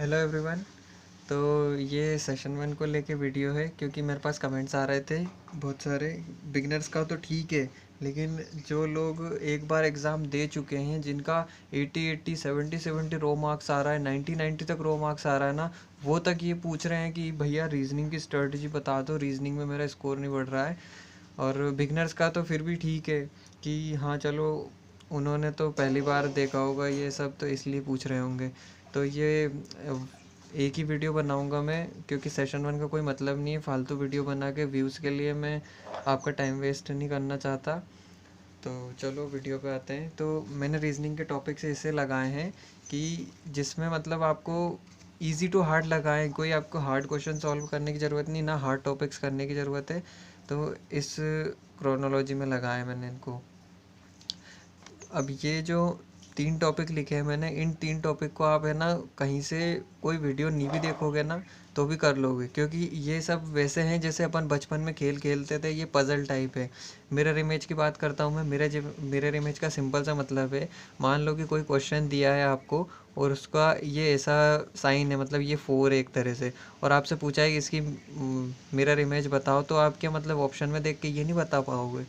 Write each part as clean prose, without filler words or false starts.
Hello everyone. तो ये session 1 को लेके वीडियो है क्योंकि मेरे पास कमेंट्स आ रहे थे बहुत सारे। बिगनर्स का तो ठीक है, लेकिन जो लोग एक बार एग्ज़ाम दे चुके हैं, जिनका 80 70 रो मार्क्स आ रहा है, 90 तक रो मार्क्स आ रहा है ना, वो तक ये पूछ रहे हैं कि भैया रीजनिंग की स्ट्रेटजी बता दो, रीजनिंग में मेरा स्कोर नहीं बढ़ रहा है। और बिगनर्स का तो फिर भी ठीक है कि हाँ चलो, उन्होंने तो पहली बार देखा होगा ये सब, तो इसलिए पूछ रहे होंगे। तो ये एक ही वीडियो बनाऊंगा मैं, क्योंकि सेशन 1 का कोई मतलब नहीं है फालतू वीडियो बना के व्यूज़ के लिए मैं आपका टाइम वेस्ट नहीं करना चाहता। तो चलो वीडियो पे आते हैं। तो मैंने रीजनिंग के टॉपिक्स ऐसे लगाए हैं कि जिसमें मतलब आपको इजी टू हार्ड लगाएं, कोई आपको हार्ड क्वेश्चन सॉल्व करने की ज़रूरत नहीं, ना हार्ड टॉपिक्स करने की ज़रूरत है। तो इस क्रोनोलॉजी में लगाया मैंने इनको। अब ये जो 3 टॉपिक लिखे हैं मैंने, इन 3 टॉपिक को आप है ना कहीं से कोई वीडियो नहीं भी देखोगे ना तो भी कर लोगे, क्योंकि ये सब वैसे हैं जैसे अपन बचपन में खेल खेलते थे। ये पज़ल टाइप है। मिरर इमेज की बात करता हूँ मैं। मिरर इमेज का सिंपल सा मतलब है, मान लो कि कोई क्वेश्चन दिया है आपको और उसका ये ऐसा साइन है, मतलब ये 4 है एक तरह से, और आपसे पूछा है कि इसकी मिरर इमेज बताओ, तो आप क्या मतलब ऑप्शन में देख के ये नहीं बता पाओगे।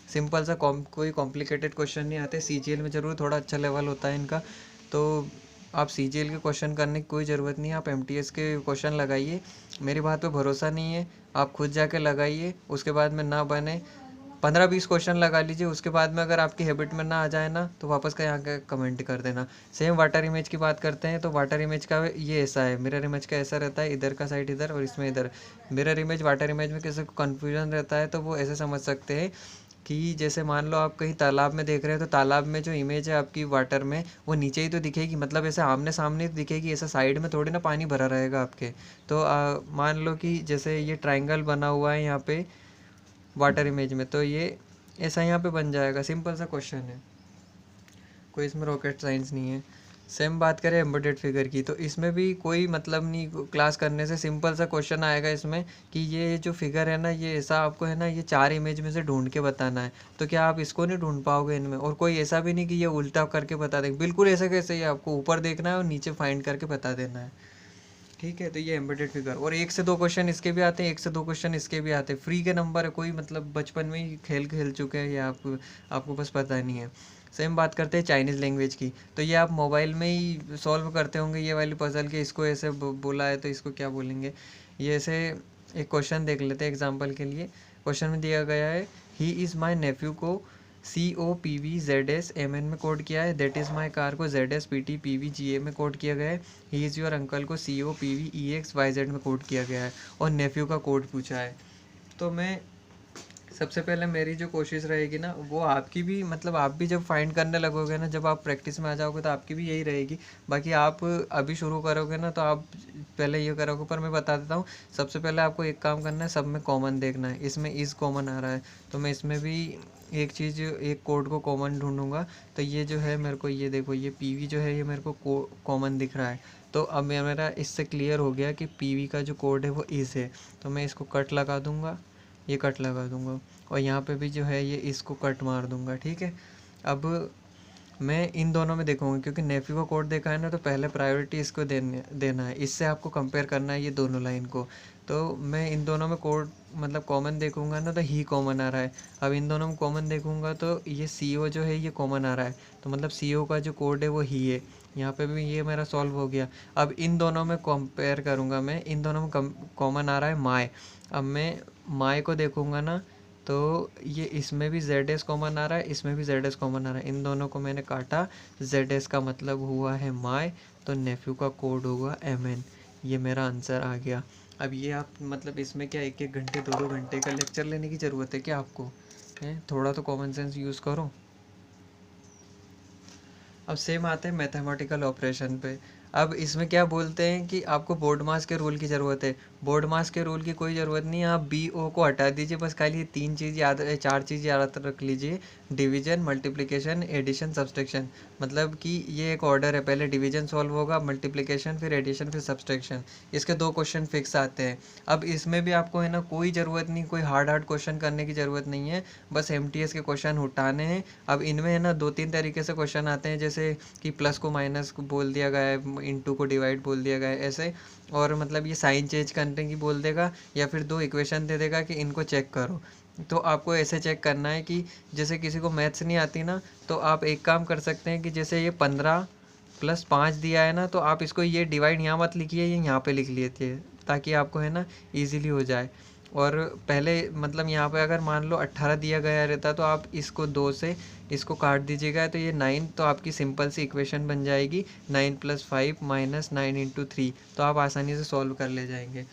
सिंपल सा कोई कॉम्प्लिकेटेड क्वेश्चन नहीं आते। सीजीएल में ज़रूर थोड़ा अच्छा लेवल होता है इनका, तो आप सीजीएल के क्वेश्चन करने की कोई ज़रूरत नहीं है। आप एमटीएस के क्वेश्चन लगाइए। मेरी बात पे भरोसा नहीं है, आप खुद जाके लगाइए। उसके बाद में ना बने 15-20 क्वेश्चन लगा लीजिए। उसके बाद में अगर आपकी हैबिट में ना आ जाए ना, तो वापस का यहाँ का कमेंट कर देना। सेम वाटर इमेज की बात करते हैं, तो वाटर इमेज का ये ऐसा है, मिरर इमेज का ऐसा रहता है, इधर का साइड इधर और इसमें इधर। मिरर इमेज वाटर इमेज में किसी को कन्फ्यूजन रहता है तो वो ऐसे समझ सकते हैं कि जैसे मान लो आप कहीं तालाब में देख रहे हो, तो तालाब में जो इमेज है आपकी वाटर में, वो नीचे ही तो दिखेगी, मतलब ऐसे आमने सामने दिखेगी, ऐसा साइड में थोड़ी ना पानी भरा रहेगा आपके। तो मान लो कि जैसे ये ट्रायंगल बना हुआ है यहाँ पे वाटर इमेज में, तो ये ऐसा यहाँ पे बन जाएगा। सिंपल सा क्वेश्चन है, कोई इसमें रॉकेट साइंस नहीं है। सेम बात करें एम्बेडेड फिगर की, तो इसमें भी कोई मतलब नहीं, क्लास करने से सिंपल सा क्वेश्चन आएगा इसमें कि ये जो फिगर है ना, ये ऐसा आपको है ना, ये 4 इमेज में से ढूंढ के बताना है। तो क्या आप इसको नहीं ढूंढ पाओगे इनमें? और कोई ऐसा भी नहीं कि ये उल्टा करके बता देंगे, बिल्कुल ऐसा कैसे ही आपको ऊपर देखना है और नीचे फाइंड करके बता देना है। ठीक है, तो ये एम्बेडेड फिगर। और 1 से 2 क्वेश्चन इसके भी आते हैं, 1 से 2 क्वेश्चन इसके भी आते हैं। फ्री के नंबर है, कोई मतलब बचपन में ही खेल खेल चुके हैं, या आपको बस पता नहीं है। सेम बात करते हैं चाइनीज़ लैंग्वेज की, तो ये आप मोबाइल में ही सॉल्व करते होंगे ये वाली पजल के, इसको ऐसे बोला है तो इसको क्या बोलेंगे। ये ऐसे एक क्वेश्चन देख लेते हैं एग्जाम्पल के लिए। क्वेश्चन में दिया गया है, ही इज़ माई नेफ्यू को COPVZSMN में कोड किया है, दैट इज़ माई कार को ZSPTPVGA में कोड किया गया है, ही इज़ योर अंकल को COPVEXYZ में कोड किया गया है, और नेफ्यू का कोड पूछा है। तो मैं सबसे पहले मेरी जो कोशिश रहेगी ना, वो आपकी भी मतलब आप भी जब फाइंड करने लगोगे ना, जब आप प्रैक्टिस में आ जाओगे तो आपकी भी यही रहेगी। बाकी आप अभी शुरू करोगे ना तो आप पहले ये करोगे, पर मैं बता देता हूँ। सबसे पहले आपको एक काम करना है, सब में कॉमन देखना है। इसमें इज़ कॉमन आ रहा है, तो मैं इसमें भी एक चीज़, एक कोड को कॉमन ढूंढूंगा। तो ये जो है मेरे को, ये देखो, ये पीवी जो है ये मेरे को कॉमन दिख रहा है। तो अब मेरा इससे क्लियर हो गया कि पीवी का जो कोड है वो इज़ है। तो मैं इसको कट लगा दूंगा, ये कट लगा दूंगा, और यहाँ पे भी जो है ये इसको कट मार दूंगा। ठीक है, अब मैं इन दोनों में देखूंगा, क्योंकि नेफ्यू का कोड देखा है ना, तो पहले प्रायोरिटी इसको देना है। इससे आपको कंपेयर करना है ये दोनों लाइन को। तो मैं इन दोनों में कोड मतलब कॉमन देखूंगा ना, तो ही कॉमन आ रहा है। अब इन दोनों में कॉमन देखूंगा तो ये CO जो है ये कॉमन आ रहा है, तो मतलब CO का जो कोड है वो ही है। यहाँ पे भी ये मेरा सॉल्व हो गया। अब इन दोनों में कंपेयर करूँगा मैं, इन दोनों में कॉमन आ रहा है माई। अब मैं माई को देखूँगा ना, तो ये इसमें भी ZS कॉमन आ रहा है, इसमें भी ZS कॉमन आ रहा है। इन दोनों को मैंने काटा, ZS का मतलब हुआ है माई, तो नेफ्यू का कोड होगा MN। ये मेरा आंसर आ गया। अब ये आप मतलब इसमें क्या 1-1 घंटे 2-2 घंटे का लेक्चर लेने की ज़रूरत है क्या आपको? है थोड़ा तो कॉमन सेंस यूज़ करो। अब सेम आते हैं मैथमेटिकल ऑपरेशन पे। अब इसमें क्या बोलते हैं कि आपको बोर्ड मास के रूल की ज़रूरत है। बोर्ड मास के रूल की कोई ज़रूरत नहीं है, आप BO को हटा दीजिए, बस खाली ये 3 चीज़ याद, 4 चीज़ याद रख लीजिए। Division, multiplication, addition, subtraction. मतलब कि ये एक ऑर्डर है, पहले डिवीजन सॉल्व होगा, मल्टीप्लिकेशन, फिर एडिशन, फिर सब्सट्रैक्शन। इसके 2 क्वेश्चन फिक्स आते हैं। अब इसमें भी आपको है ना कोई ज़रूरत नहीं, कोई हार्ड क्वेश्चन करने की ज़रूरत नहीं है, बस एमटीएस के क्वेश्चन उठाने हैं। अब इनमें है ना 2-3 तरीके से क्वेश्चन आते हैं, जैसे कि प्लस को माइनस को बोल दिया गया है, इंटू को डिवाइड बोल दिया गया है, ऐसे। और मतलब ये साइन चेंज करने की बोल देगा, या फिर 2 इक्वेशन दे देगा कि इनको चेक करो। तो आपको ऐसे चेक करना है कि जैसे किसी को मैथ्स नहीं आती ना, तो आप एक काम कर सकते हैं कि जैसे ये 15 + 5 दिया है ना, तो आप इसको ये डिवाइड यहाँ मत लिखिए, ये यहाँ पे लिख लीजिए, ताकि आपको है ना ईजीली हो जाए। और पहले मतलब यहाँ पे अगर मान लो 18 दिया गया रहता, तो आप इसको 2 से इसको काट दीजिएगा, तो ये 9, तो आपकी सिंपल सी इक्वेशन बन जाएगी 9 + 5 - 9 × 3। तो आप आसानी से सॉल्व कर ले जाएंगे।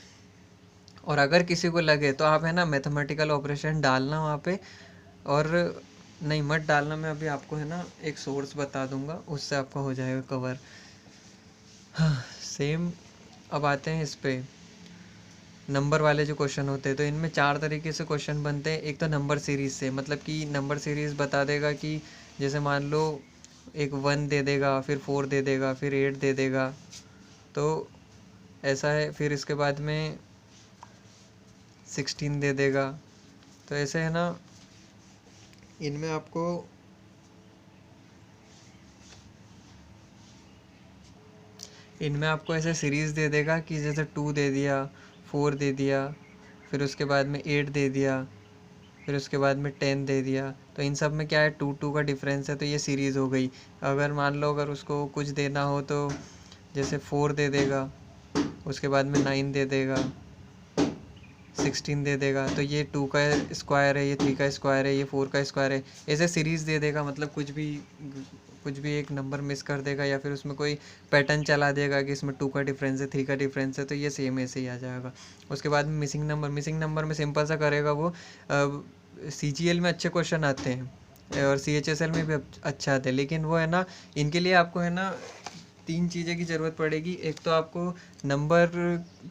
और अगर किसी को लगे तो आप है ना मैथमेटिकल ऑपरेशन डालना वहाँ पे, और नहीं मत डालना, मैं अभी आपको है ना एक सोर्स बता दूंगा, उससे आपका हो जाएगा कवर। हाँ सेम। अब आते हैं इस पे नंबर वाले जो क्वेश्चन होते हैं, तो इनमें 4 तरीके से क्वेश्चन बनते हैं। एक तो नंबर सीरीज़ से, मतलब कि नंबर सीरीज़ बता देगा कि जैसे मान लो एक 1 दे देगा, फिर 4 दे देगा, फिर 8 दे देगा, तो ऐसा है। फिर इसके बाद में 16 दे देगा। तो ऐसे है ना, इनमें आपको ऐसे सीरीज़ दे देगा कि जैसे 2 दे दिया, 4 दे दिया, फिर उसके बाद में 8 दे दिया, फिर उसके बाद में 10 दे दिया। तो इन सब में क्या है, 2 का डिफरेंस है, तो ये सीरीज़ हो गई। अगर मान लो अगर उसको कुछ देना हो, तो जैसे 4 दे देगा, उसके बाद में 9 दे देगा, 16 दे देगा, तो ये 2 का स्क्वायर है, ये 3 का स्क्वायर है, ये 4 का स्क्वायर है, ऐसे सीरीज़ दे देगा। मतलब कुछ भी एक नंबर मिस कर देगा, या फिर उसमें कोई पैटर्न चला देगा कि इसमें 2 का डिफरेंस है, 3 का डिफरेंस है, तो ये सेम ऐसे ही आ जाएगा। उसके बाद में मिसिंग नंबर में सिंपल सा करेगा वो। CGL में अच्छे क्वेश्चन आते हैं और CHSL में भी अच्छा आते हैं, लेकिन वो है ना, इनके लिए आपको है ना 3 चीज़ें की ज़रूरत पड़ेगी। एक तो आपको नंबर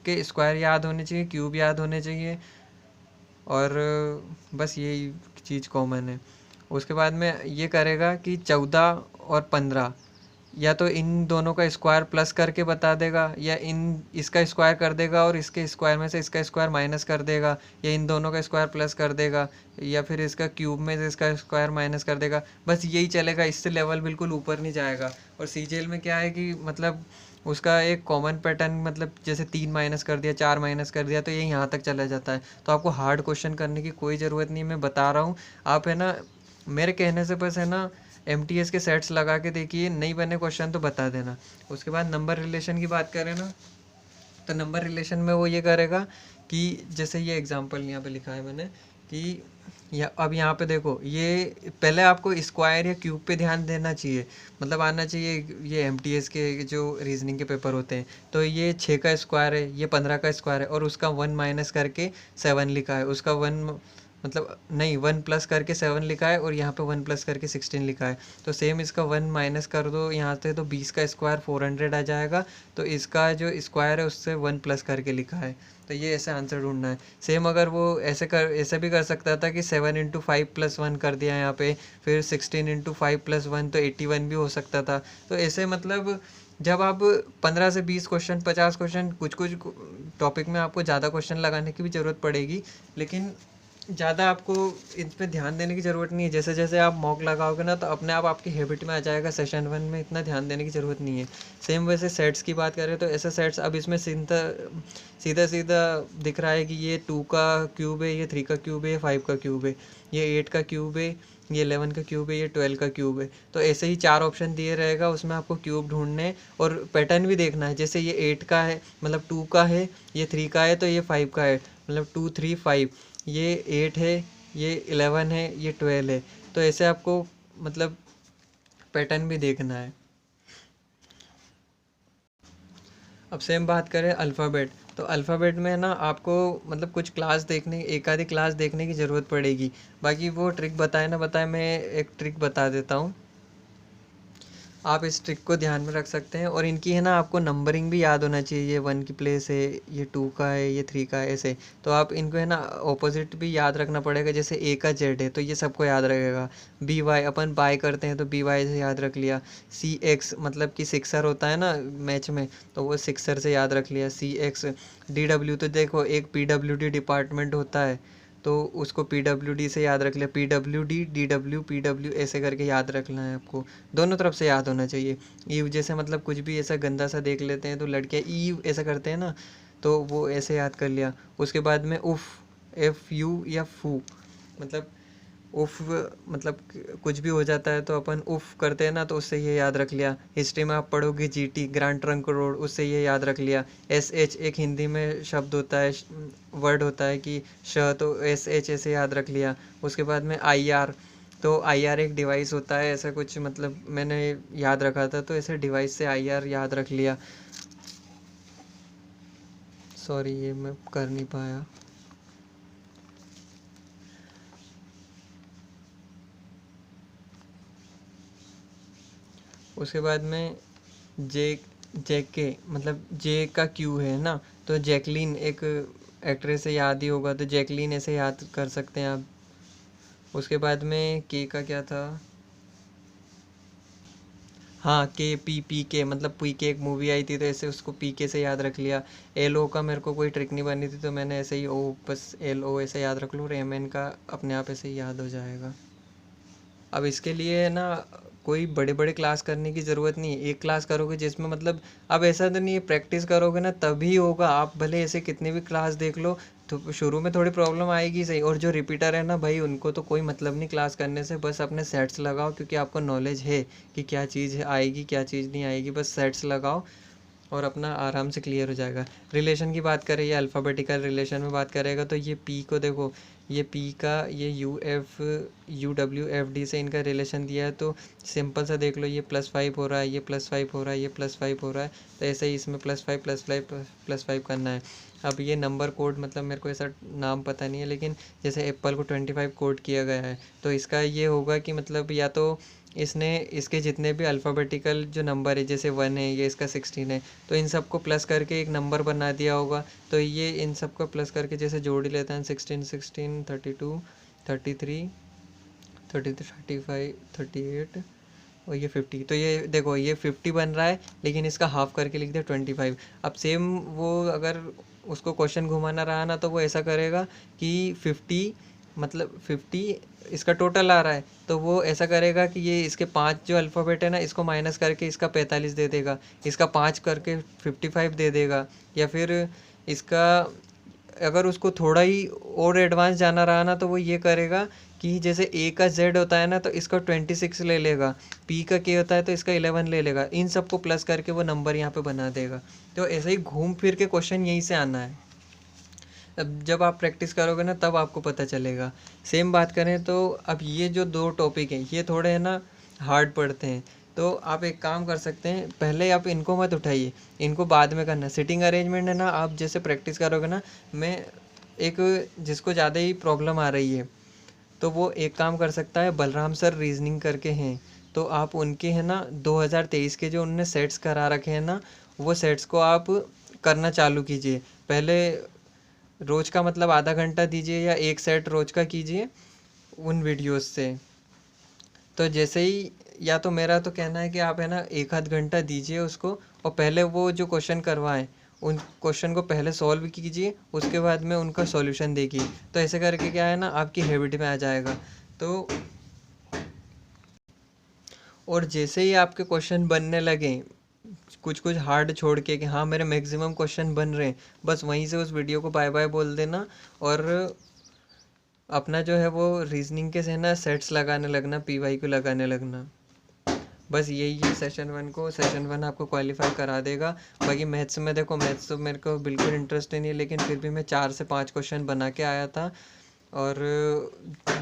के स्क्वायर याद होने चाहिए, क्यूब याद होने चाहिए, और बस यही चीज़ कॉमन है। उसके बाद में ये करेगा कि 14 और 15, या तो इन दोनों का स्क्वायर प्लस करके बता देगा, या इसका स्क्वायर कर देगा और इसके स्क्वायर में से इसका स्क्वायर माइनस कर देगा, या इन दोनों का स्क्वायर प्लस कर देगा, या फिर इसका क्यूब में से इसका स्क्वायर माइनस कर देगा। बस यही चलेगा, इससे लेवल बिल्कुल ऊपर नहीं जाएगा। और CGL में क्या है कि मतलब उसका एक कॉमन पैटर्न, मतलब जैसे 3 माइनस कर दिया, 4 माइनस कर दिया, तो ये यहाँ तक चला जाता है। तो आपको हार्ड क्वेश्चन करने की कोई ज़रूरत नहीं, मैं बता रहा हूँ। आप है ना मेरे कहने से बस है ना MTS के सेट्स लगा के देखिए, नहीं बने क्वेश्चन तो बता देना। उसके बाद नंबर रिलेशन की बात करें ना, तो नंबर रिलेशन में वो ये करेगा कि जैसे ये एग्जांपल यहाँ पे लिखा है मैंने कि अब यहाँ पे देखो, ये पहले आपको स्क्वायर या क्यूब पे ध्यान देना चाहिए, मतलब आना चाहिए। ये MTS के जो रीजनिंग के पेपर होते हैं, तो ये 6 का स्क्वायर है, ये 15 का स्क्वायर है, और उसका 1 माइनस करके 7 लिखा है, उसका 1 मतलब नहीं 1 प्लस करके 7 लिखा है, और यहाँ पे 1 प्लस करके 16 लिखा है। तो सेम इसका 1 माइनस कर दो यहाँ से, तो 20 का स्क्वायर 400 आ जाएगा। तो इसका जो स्क्वायर है उससे 1 प्लस करके लिखा है। तो ये ऐसे आंसर ढूंढना है। सेम अगर वो ऐसे भी कर सकता था कि 7 × 5 + 1 कर दिया यहाँ पे, फिर 16 × 5 + 1, तो 81 भी हो सकता था। तो ऐसे मतलब जब आप 15 से 20 क्वेश्चन, 50 क्वेश्चन, कुछ टॉपिक में आपको ज़्यादा क्वेश्चन लगाने की भी ज़रूरत पड़ेगी, लेकिन ज़्यादा आपको इन पे ध्यान देने की ज़रूरत नहीं है। जैसे जैसे आप मॉक लगाओगे ना, तो अपने आप आपकी हैबिट में आ जाएगा। सेशन 1 में इतना ध्यान देने की ज़रूरत नहीं है। सेम वैसे सेट्स की बात करें, तो ऐसे सेट्स अब इसमें सीधा सीधा दिख रहा है कि ये 2 का क्यूब है, ये 3 का क्यूब है, ये 5 का क्यूब है, ये 8 का क्यूब है, ये 11 का क्यूब है, ये 12 का क्यूब है। तो ऐसे ही 4 ऑप्शन दिए रहेगा, उसमें आपको क्यूब ढूंढने और पैटर्न भी देखना है। जैसे ये 8 का है, मतलब 2 का है, ये 3 का है, तो ये 5 का है, मतलब 2 3 5, ये 8 है, ये 11 है, ये 12 है। तो ऐसे आपको मतलब पैटर्न भी देखना है। अब सेम बात करें अल्फ़ाबेट, तो अल्फ़ाबेट में ना आपको मतलब कुछ क्लास देखने, एक आधी क्लास देखने की ज़रूरत पड़ेगी। बाकी वो ट्रिक बताए ना बताए, मैं एक ट्रिक बता देता हूँ। आप इस ट्रिक को ध्यान में रख सकते हैं। और इनकी है ना आपको नंबरिंग भी याद होना चाहिए, ये 1 की प्लेस है, ये 2 का है, ये 3 का है, ऐसे। तो आप इनको है ना ऑपोजिट भी याद रखना पड़ेगा, जैसे ए का जेड है तो ये सबको याद रखेगा। बी वाई, अपन बाय करते हैं तो बी वाई से याद रख लिया। सी एक्स मतलब कि सिक्सर होता है ना मैच में, तो वो सिक्सर से याद रख लिया सी एक्स। डी डब्ल्यू तो देखो एक पी डब्ल्यू डी डिपार्टमेंट होता है, तो उसको पी डब्ल्यू डी से याद रख लिया। P W D, D W, P W, ऐसे करके याद रखना है आपको। दोनों तरफ से याद होना चाहिए। ईव जैसे मतलब कुछ भी ऐसा गंदा सा देख लेते हैं तो लड़कियाँ ईव ऐसा करते हैं ना, तो वो ऐसे याद कर लिया। उसके बाद में उफ, एफ यू या फू, मतलब उफ मतलब कुछ भी हो जाता है तो अपन उफ करते हैं ना, तो उससे ये याद रख लिया। हिस्ट्री में आप पढ़ोगे जीटी, ग्रांड ट्रंक रोड, उससे ये याद रख लिया। एस एच एक हिंदी में शब्द होता है, वर्ड होता है कि श, तो एस एच ऐसे याद रख लिया। उसके बाद में आई आर, तो आई आर एक डिवाइस होता है, ऐसा कुछ मतलब मैंने याद रखा था, तो ऐसे डिवाइस से आई आर याद रख लिया। सॉरी ये मैं कर नहीं पाया। उसके बाद में जे, जेके मतलब जे का क्यू है ना, तो जैकलीन एक एक्ट्रेस से याद ही होगा, तो जैकलीन ऐसे याद कर सकते हैं आप। उसके बाद में के का क्या था, हाँ के, पी के मतलब पी के एक मूवी आई थी, तो ऐसे उसको पी के से याद रख लिया। एल ओ का मेरे को कोई ट्रिक नहीं बनी थी, तो मैंने ऐसे ही ओ, बस एल ओ ऐसे याद रख लूँ। और एम एन का अपने आप ऐसे ही याद हो जाएगा। अब इसके लिए ना कोई बड़े बड़े क्लास करने की ज़रूरत नहीं है। एक क्लास करोगे जिसमें मतलब, अब ऐसा तो नहीं है, प्रैक्टिस करोगे ना तभी होगा। आप भले ऐसे कितने भी क्लास देख लो, तो शुरू में थोड़ी प्रॉब्लम आएगी सही। और जो रिपीटर है ना भाई, उनको तो कोई मतलब नहीं क्लास करने से, बस अपने सेट्स लगाओ, क्योंकि आपको नॉलेज है कि क्या चीज़ आएगी क्या चीज़ नहीं आएगी। बस सेट्स लगाओ और अपना आराम से क्लियर हो जाएगा। रिलेशन की बात करें, ये अल्फ़ाबेटिकल रिलेशन में बात करेगा, तो ये पी को देखो, ये पी का ये U F, U W F D से इनका रिलेशन दिया है, तो सिंपल सा देख लो, ये +5 हो रहा है, ये +5 हो रहा है, ये +5 हो रहा है, तो ऐसे ही इसमें +5 +5 +5 करना है। अब ये नंबर कोड मतलब मेरे को ऐसा नाम पता नहीं है, लेकिन जैसे एप्पल को 25 कोड किया गया है, तो इसका ये होगा कि मतलब या तो इसने इसके जितने भी अल्फ़ाबेटिकल जो नंबर है, जैसे 1 है, ये इसका 16 है, तो इन सबको प्लस करके एक नंबर बना दिया होगा। तो ये इन सबको प्लस करके जैसे जोड़ ही लेते हैं, 16 16 32 33 35 38 और ये 50, तो ये देखो ये 50 बन रहा है, लेकिन इसका हाफ करके लिख दिया 25। अब सेम वो अगर उसको क्वेश्चन घुमाना रहा ना, तो वो ऐसा करेगा कि 50 मतलब 50 इसका टोटल आ रहा है, तो वो ऐसा करेगा कि ये इसके 5 जो अल्फ़ाबेट है ना, इसको माइनस करके इसका 45 दे देगा, इसका 5 करके 55 दे देगा। या फिर इसका अगर उसको थोड़ा ही और एडवांस जाना रहा ना, तो वो ये करेगा कि जैसे ए का जेड होता है ना, तो इसका 26 ले लेगा, पी का के होता है तो इसका 11 ले लेगा, इन सबको प्लस करके वो नंबर यहाँ पे बना देगा। तो ऐसे ही घूम फिर के क्वेश्चन यहीं से आना है। अब जब आप प्रैक्टिस करोगे ना, तब आपको पता चलेगा। सेम बात करें तो अब ये जो 2 टॉपिक हैं, ये थोड़े है ना हार्ड पड़ते हैं, तो आप एक काम कर सकते हैं, पहले आप इनको मत उठाइए, इनको बाद में करना। सिटिंग अरेंजमेंट है ना, आप जैसे प्रैक्टिस करोगे ना, मैं एक जिसको ज़्यादा ही प्रॉब्लम आ रही है, तो वो एक काम कर सकता है, बलराम सर रीजनिंग करके हैं, तो आप उनके हैं ना 2023 के जो उनने सेट्स करा रखे हैं ना, वो सेट्स को आप करना चालू कीजिए। पहले रोज़ का मतलब आधा घंटा दीजिए या एक सेट रोज़ का कीजिए उन वीडियोस से। तो जैसे ही, या तो मेरा तो कहना है कि आप है ना 1 आध घंटा दीजिए उसको, और पहले वो जो क्वेश्चन करवाएं उन क्वेश्चन को पहले सॉल्व कीजिए, उसके बाद में उनका सॉल्यूशन देखिए। तो ऐसे करके क्या है ना, आपकी हैबिट में आ जाएगा। तो और जैसे ही आपके क्वेश्चन बनने लगे, कुछ कुछ हार्ड छोड़ के कि हाँ मेरे मैक्सिमम क्वेश्चन बन रहे हैं, बस वहीं से उस वीडियो को बाय बाय बोल देना, और अपना जो है वो रीजनिंग के से ना सेट्स लगाने लगना, पीवाई को लगाने लगना। बस यही है सेशन 1 आपको क्वालिफाई करा देगा। बाकी मैथ्स में देखो, मैथ्स तो मेरे को बिल्कुल इंटरेस्ट नहीं है, लेकिन फिर भी मैं 4 से 5 क्वेश्चन बना के आया था। और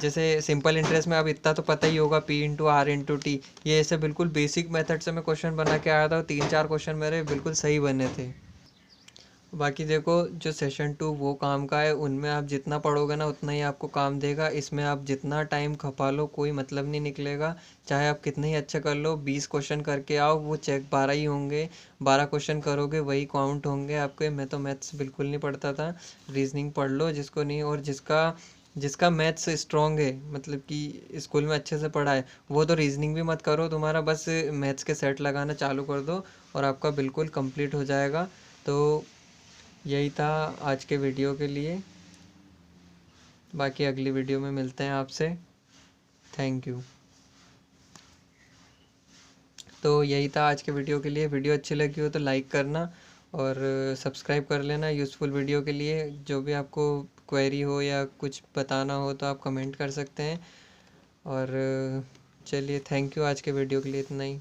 जैसे सिंपल इंटरेस्ट में अब इतना तो पता ही होगा, P/R/T, ये ऐसे बिल्कुल बेसिक मेथड से मैं क्वेश्चन बना के आया था, 3-4 क्वेश्चन मेरे बिल्कुल सही बने थे। बाकी देखो, जो सेशन 2 वो काम का है, उनमें आप जितना पढ़ोगे ना उतना ही आपको काम देगा। इसमें आप जितना टाइम खपा लो कोई मतलब नहीं निकलेगा। चाहे आप कितने ही अच्छा कर लो, 20 क्वेश्चन करके आओ, वो चेक 12 ही होंगे। 12 क्वेश्चन करोगे वही काउंट होंगे आपके। मैं तो मैथ्स बिल्कुल नहीं पढ़ता था। रीजनिंग पढ़ लो जिसको नहीं, और जिसका जिसका मैथ्स स्ट्रॉन्ग है, मतलब कि स्कूल में अच्छे से पढ़ा है, वो तो रीजनिंग भी मत करो, तुम्हारा बस मैथ्स के सेट लगाना चालू कर दो और आपका बिल्कुल कंप्लीट हो जाएगा। तो यही था आज के वीडियो के लिए। बाकी अगली वीडियो में मिलते हैं आपसे। Thank you. तो यही था आज के वीडियो के लिए। वीडियो अच्छी लगी हो तो लाइक करना और सब्सक्राइब कर लेना यूज़फुल वीडियो के लिए। जो भी आपको क्वेरी हो या कुछ बताना हो तो आप कमेंट कर सकते हैं। और चलिए, थैंक यू, आज के वीडियो के लिए इतना ही।